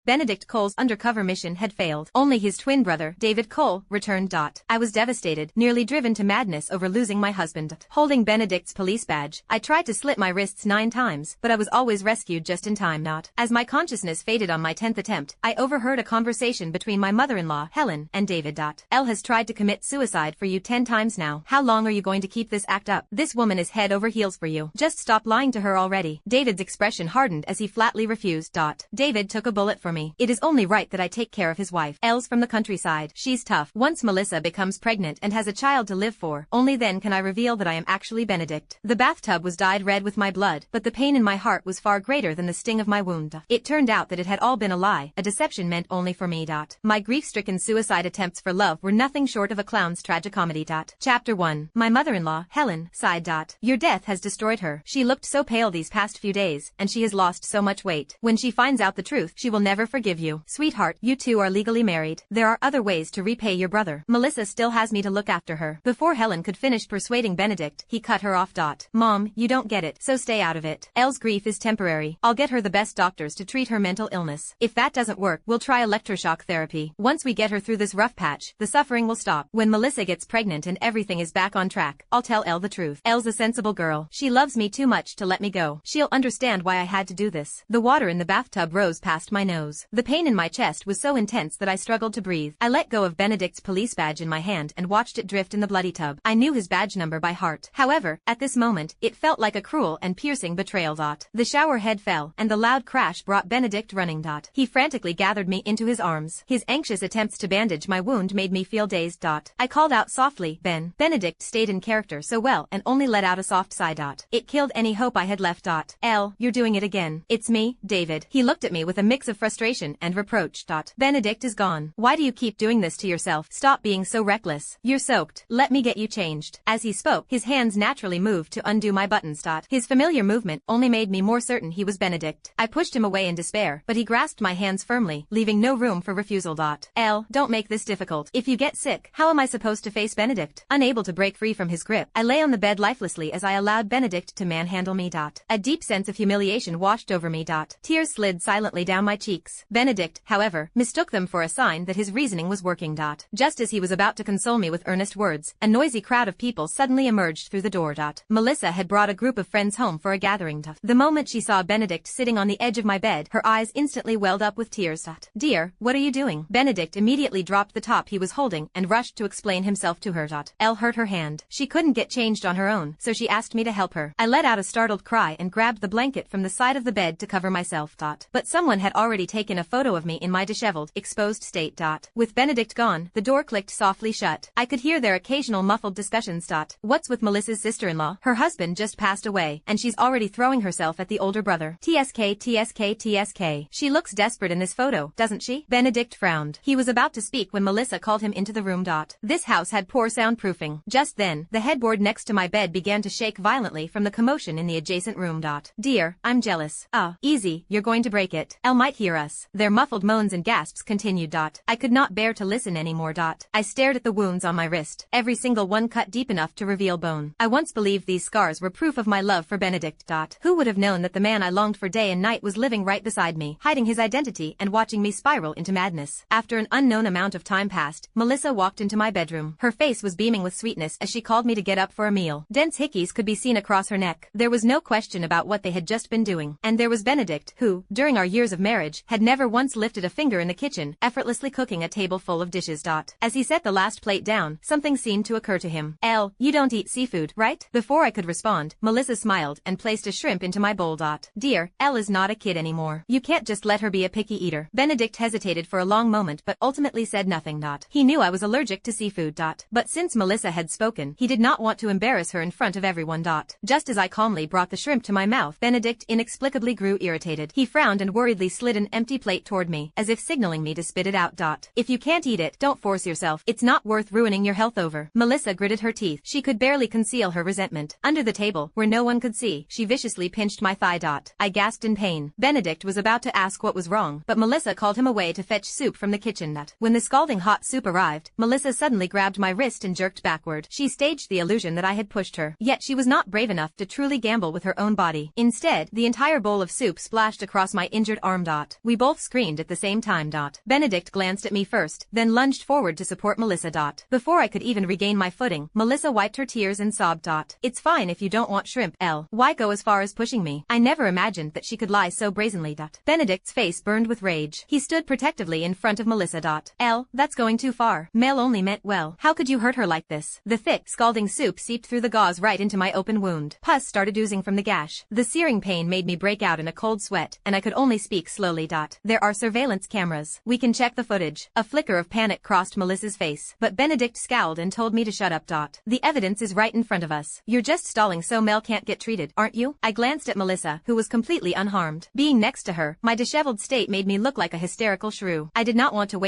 Benedict Cole's undercover mission had failed. Only his twin brother, David Cole, returned. I was devastated, nearly driven to madness over losing my husband. Holding Benedict's police badge, I tried to slit my wrists 9 times, but I was always rescued just in time. As my consciousness faded on my 10th attempt, I overheard a conversation between my mother-in-law, Helen, and David. Elle has tried to commit suicide for you 10 times now. How long are you going to keep this act up? This woman is head over heels for you. Just stop lying to her already. David's expression hardened as he flatly refused. David took a bullet for me. It is only right that I take care of his wife. Elle's from the countryside. She's tough. Once Melissa becomes pregnant and has a child to live for, only then can I reveal that I am actually Benedict. The bathtub was dyed red with my blood, but the pain in my heart was far greater than the sting of my wound. It turned out that it had all been a lie, a deception meant only for me. My grief-stricken suicide attempts for love were nothing short of a clown's tragicomedy. Chapter 1. My mother-in-law, Helen, sighed. Your death has destroyed her. She looked so pale these past few days, and she has lost so much weight. When she finds out the truth, she will never forgive you. Sweetheart, you two are legally married. There are other ways to repay your brother. Melissa still has me to look after her. Before Helen could finish persuading Benedict, he cut her off. Mom, you don't get it, so stay out of it. Elle's grief is temporary. I'll get her the best doctors to treat her mental illness. If that doesn't work, we'll try electroshock therapy. Once we get her through this rough patch, the suffering will stop. When Melissa gets pregnant and everything is back on track, I'll tell Elle the truth. Elle's a sensible girl. She loves me too much to let me go. She'll understand why I had to do this. The water in the bathtub rose past my nose. The pain in my chest was so intense that I struggled to breathe. I let go of Benedict's police badge in my hand and watched it drift in the bloody tub. I knew his badge number by heart. However, at this moment, it felt like a cruel and piercing betrayal. The shower head fell, and the loud crash brought Benedict running. He frantically gathered me into his arms. His anxious attempts to bandage my wound made me feel dazed. I called out softly, Ben. Benedict stayed in character so well and only let out a soft sigh. It killed any hope I had left. Elle, you're doing it again. It's me, David. He looked at me with a mix of frustration and reproach. Benedict is gone. Why do you keep doing this to yourself? Stop being so reckless. You're soaked. Let me get you changed. As he spoke, his hands naturally moved to undo my buttons. His familiar movement only made me more certain he was Benedict. I pushed him away in despair, but he grasped my hands firmly, leaving no room for refusal. Elle, don't make this difficult. If you get sick, how am I supposed to face Benedict? Unable to break free from his grip, I lay on the bed lifelessly as I allowed Benedict to manhandle me. A deep sense of humiliation washed over me. Tears slid silently down my cheeks. Benedict, however, mistook them for a sign that his reasoning was working. Just as he was about to console me with earnest words, a noisy crowd of people suddenly emerged through the door. Melissa had brought a group of friends home for a gathering. The moment she saw Benedict sitting on the edge of my bed, her eyes instantly welled up with tears. Dear, what are you doing? Benedict immediately dropped the top he was holding and rushed to explain himself to her. Elle hurt her hand. She couldn't get changed on her own, so she asked me to help her. I let out a startled cry and grabbed the blanket from the side of the bed to cover myself. But someone had already taken a photo of me in my disheveled, exposed state. With Benedict gone, the door clicked softly shut. I could hear their occasional muffled discussions. What's with Melissa's sister-in-law? Her husband just passed away, and she's already throwing herself at the older brother. TSK. She looks desperate in this photo, doesn't she? Benedict frowned. He was about to speak when Melissa called him into the room. This house had poor soundproofing. Just then, the headboard next to my bed began to shake violently from the commotion in the adjacent room. Dear, I'm jealous. Easy, you're going to break it. Elle might hear us. Their muffled moans and gasps continued. I could not bear to listen anymore. I stared at the wounds on my wrist, every single one cut deep enough to reveal bone. I once believed these scars were proof of my love for Benedict. Who would have known that the man I longed for day and night was living right beside me, hiding his identity and watching me spiral into madness? After an unknown amount of time passed, Melissa walked into my bedroom. Her face was beaming with sweetness as she called me to get up for a meal. Dense hickeys could be seen across her neck. There was no question about what they had just been doing. And there was Benedict, who, during our years of marriage, had never once lifted a finger in the kitchen, effortlessly cooking a table full of dishes. As he set the last plate down, something seemed to occur to him. Elle, you don't eat seafood, right? Before I could respond, Melissa smiled and placed a shrimp into my bowl. Dear, Elle is not a kid anymore. You can't just let her be a picky eater. Benedict hesitated for a long moment but ultimately said nothing. He knew I was allergic to seafood. But since Melissa had spoken, he did not want to embarrass her in front of everyone. Just as I calmly brought the shrimp to my mouth, Benedict inexplicably grew irritated. He frowned and worriedly slid an empty plate toward me, as if signaling me to spit it out. If you can't eat it, don't force yourself. It's not worth ruining your health over. Melissa gritted her teeth. She could barely conceal her resentment. Under the table, where no one could see, she viciously pinched my thigh. I gasped in pain. Benedict was about to ask what was wrong, but Melissa called him away to fetch soup from the kitchen. When the scalding hot soup arrived, Melissa suddenly grabbed my wrist and jerked backward. She staged the illusion that I had pushed her, yet she was not brave enough to truly gamble with her own body. Instead, the entire bowl of soup splashed across my injured arm. We We both screamed at the same time. Benedict glanced at me first, then lunged forward to support Melissa. Before I could even regain my footing, Melissa wiped her tears and sobbed. It's fine if you don't want shrimp, Elle. Why go as far as pushing me? I never imagined that she could lie so brazenly. Benedict's face burned with rage. He stood protectively in front of Melissa. Elle, that's going too far. Mel only meant well. How could you hurt her like this? The thick, scalding soup seeped through the gauze right into my open wound. Pus started oozing from the gash. The searing pain made me break out in a cold sweat, and I could only speak slowly. There are surveillance cameras. We can check the footage. A flicker of panic crossed Melissa's face, but Benedict scowled and told me to shut up. The evidence is right in front of us. You're just stalling so Mel can't get treated, aren't you? I glanced at Melissa, who was completely unharmed. Being next to her, my disheveled state made me look like a hysterical shrew. I did not want to wait